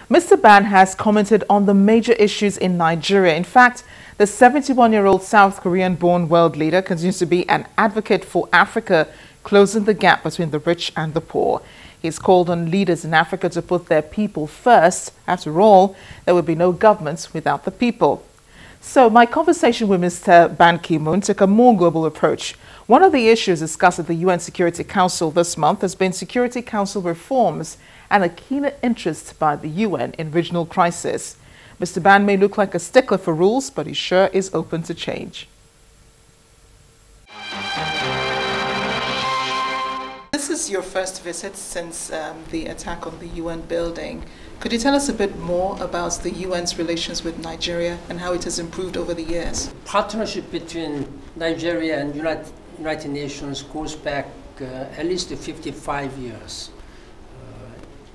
Mr. Ban has commented on the major issues in Nigeria. In fact, the 71-year-old South Korean-born world leader continues to be an advocate for Africa, closing the gap between the rich and the poor. He's called on leaders in Africa to put their people first. After all, there will be no governments without the people. So my conversation with Mr. Ban Ki-moon took a more global approach. One of the issues discussed at the UN Security Council this month has been Security Council reforms and a keener interest by the UN in regional crisis. Mr. Ban may look like a stickler for rules, but he sure is open to change. This is your first visit since the attack on the UN building. Could you tell us a bit more about the UN's relations with Nigeria and how it has improved over the years? Partnership between Nigeria and United Nations goes back at least 55 years.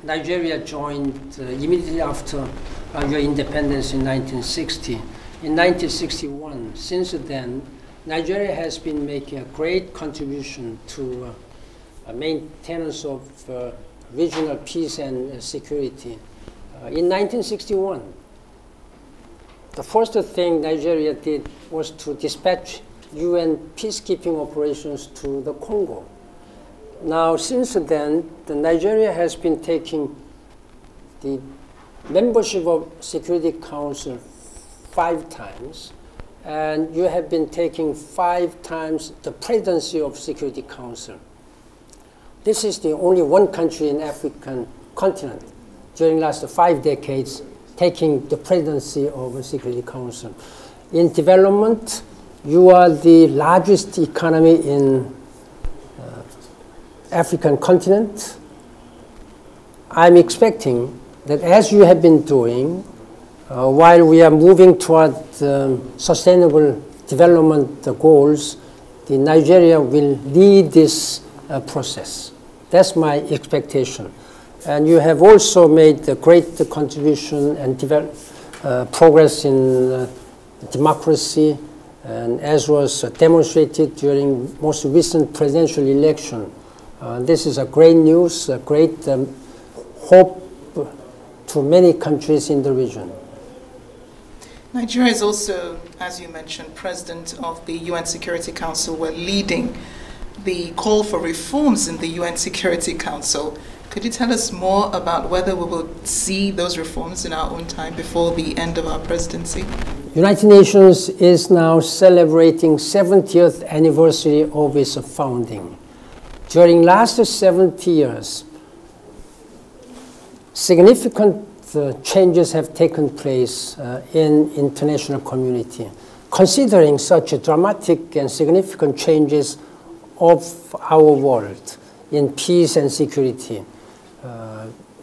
Nigeria joined immediately after your independence in 1960. In 1961, since then, Nigeria has been making a great contribution to maintenance of regional peace and security. In 1961, the first thing Nigeria did was to dispatch UN peacekeeping operations to the Congo. Now, since then, Nigeria has been taking the membership of Security Council 5 times, and you have been taking 5 times the presidency of Security Council. This is the only one country in African continent during the last 5 decades taking the presidency of the Security Council. In development, you are the largest economy in African continent. I'm expecting that as you have been doing, while we are moving toward sustainable development goals, Nigeria will lead this process. That's my expectation. And you have also made a great contribution and progress in democracy, and as was demonstrated during most recent presidential election. This is a great news, a great hope to many countries in the region. Nigeria is also, as you mentioned, president of the UN Security Council. We're leading the call for reforms in the UN Security Council. Could you tell us more about whether we will see those reforms in our own time before the end of our presidency? United Nations is now celebrating 70th anniversary of its founding. During last 70 years, significant changes have taken place in international community. Considering such dramatic and significant changes of our world in peace and security,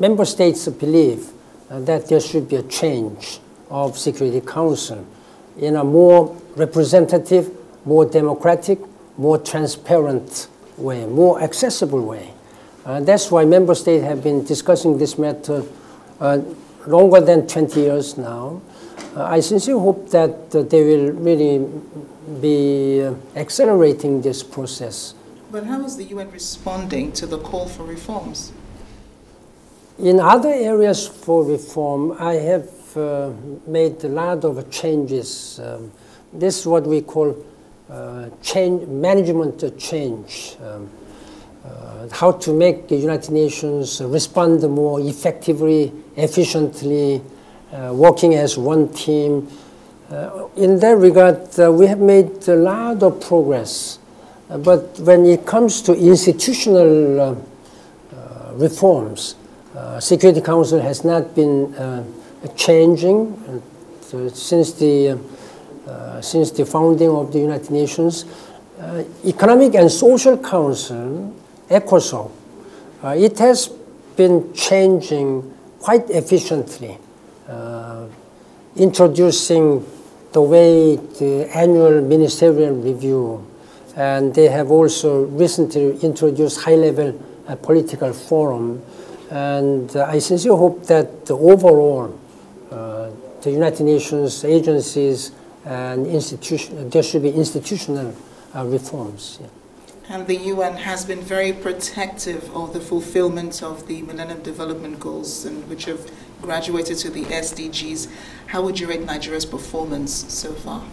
member states believe that there should be a change of Security Council in a more representative, more democratic, more transparent way, more accessible way. That's why member states have been discussing this matter longer than 20 years now. I sincerely hope that they will really be accelerating this process. But how is the UN responding to the call for reforms? In other areas for reform, I have made a lot of changes. This is what we call management change. How to make the United Nations respond more effectively, efficiently, working as one team. In that regard, we have made a lot of progress. But when it comes to institutional reforms, Security Council has not been changing since the founding of the United Nations. Economic and Social Council, ECOSOC, it has been changing quite efficiently, introducing the way the annual ministerial review, and they have also recently introduced high-level political forum. And I sincerely hope that overall, the United Nations agencies and institutions, there should be institutional reforms. Yeah. And the UN has been very protective of the fulfillment of the Millennium Development Goals, and which have graduated to the SDGs. How would you rate Nigeria's performance so far?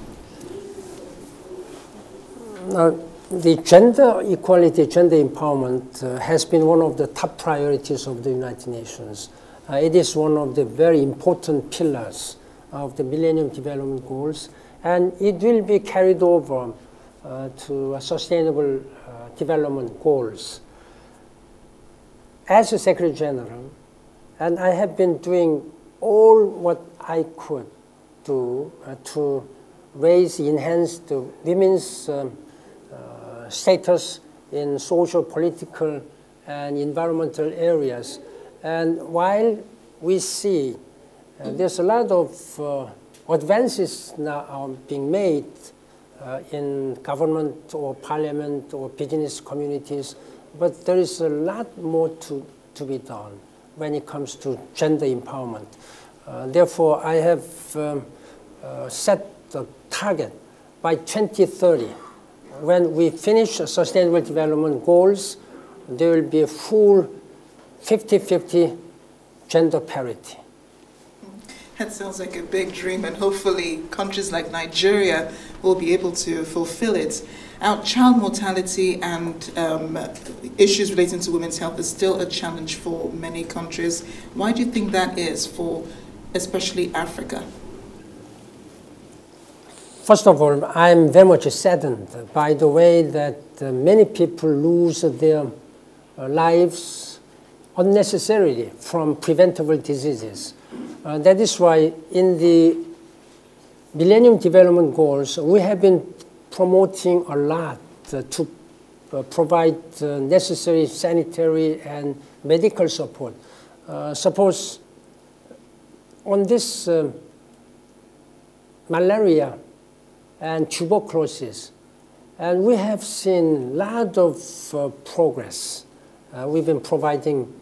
The gender equality, gender empowerment has been one of the top priorities of the United Nations. It is one of the very important pillars of the Millennium Development Goals, and it will be carried over to sustainable development goals. As a Secretary General, and I have been doing all what I could do to enhance the women's status in social, political, and environmental areas. And while we see there's a lot of advances now are being made in government or parliament or business communities, but there is a lot more to be done when it comes to gender empowerment. Therefore, I have set the target by 2030. When we finish Sustainable Development Goals, there will be a full 50-50 gender parity. That sounds like a big dream, and hopefully countries like Nigeria will be able to fulfill it. Our child mortality and issues relating to women's health is still a challenge for many countries. Why do you think that is for especially Africa? First of all, I'm very much saddened by the way that many people lose their lives unnecessarily from preventable diseases. That is why in the Millennium Development Goals, we have been promoting a lot to provide necessary sanitary and medical support. Suppose on this malaria and tuberculosis, and we have seen a lot of progress. We've been providing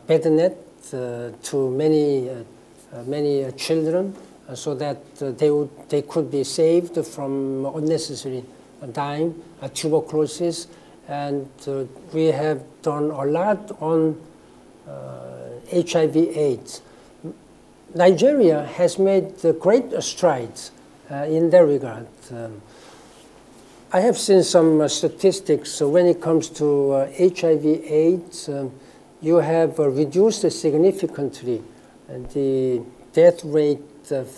bed net to many children so that they could be saved from unnecessary dying, tuberculosis, and we have done a lot on HIV/AIDS. Nigeria has made great strides in that regard. I have seen some statistics when it comes to HIV/AIDS. You have reduced significantly the death rate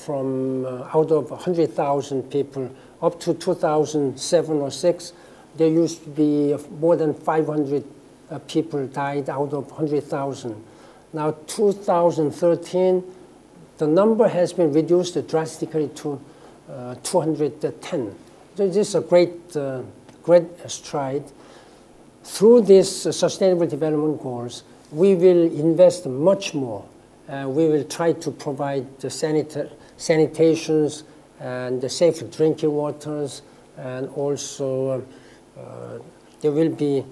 from out of 100,000 people up to 2007 or 6. There used to be more than 500 people died out of 100,000. Now 2013, the number has been reduced drastically to 210. This is a great stride. Through these Sustainable Development Goals, we will invest much more. We will try to provide the sanitations and the safe drinking waters, and also there will be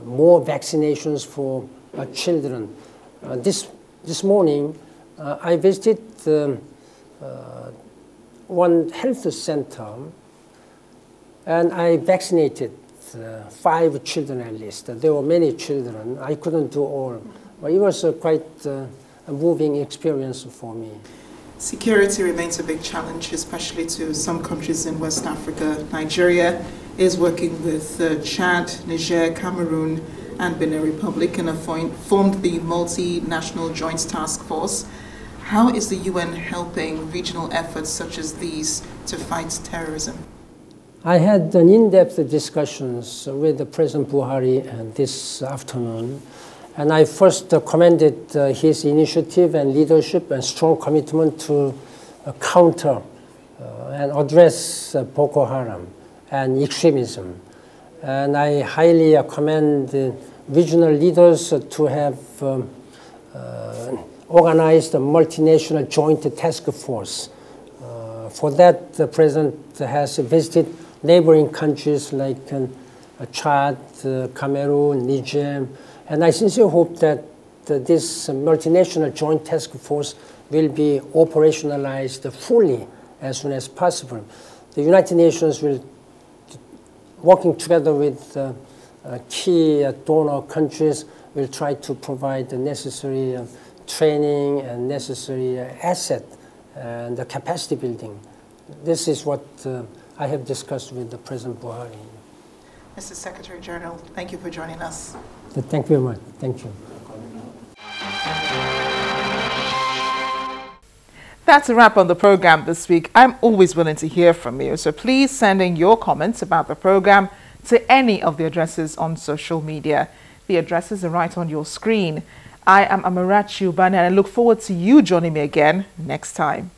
more vaccinations for children. This morning, I visited one health center, and I vaccinated 5 children at least. There were many children. I couldn't do all, but it was quite a moving experience for me. Security remains a big challenge, especially to some countries in West Africa. Nigeria is working with Chad, Niger, Cameroon, and Benin Republic, and have formed the Multinational Joint Task Force. How is the UN helping regional efforts such as these to fight terrorism? I had an in-depth discussions with President Buhari this afternoon, and I first commended his initiative and leadership and strong commitment to counter and address Boko Haram and extremism. And I highly commend the regional leaders to have organized a multinational joint task force. For that, the President has visited neighboring countries like Chad, Cameroon, Niger, and I sincerely hope that this multinational joint task force will be operationalized fully as soon as possible. The United Nations will, working together with key donor countries will try to provide the necessary training and necessary asset and the capacity building. This is what I have discussed with the President Buhari. Mr. Secretary General, thank you for joining us. Thank you very much. Thank you. That's a wrap on the program this week. I'm always willing to hear from you, so please send in your comments about the program to any of the addresses on social media. The addresses are right on your screen. I am Amarachi Ubani, and I look forward to you joining me again next time.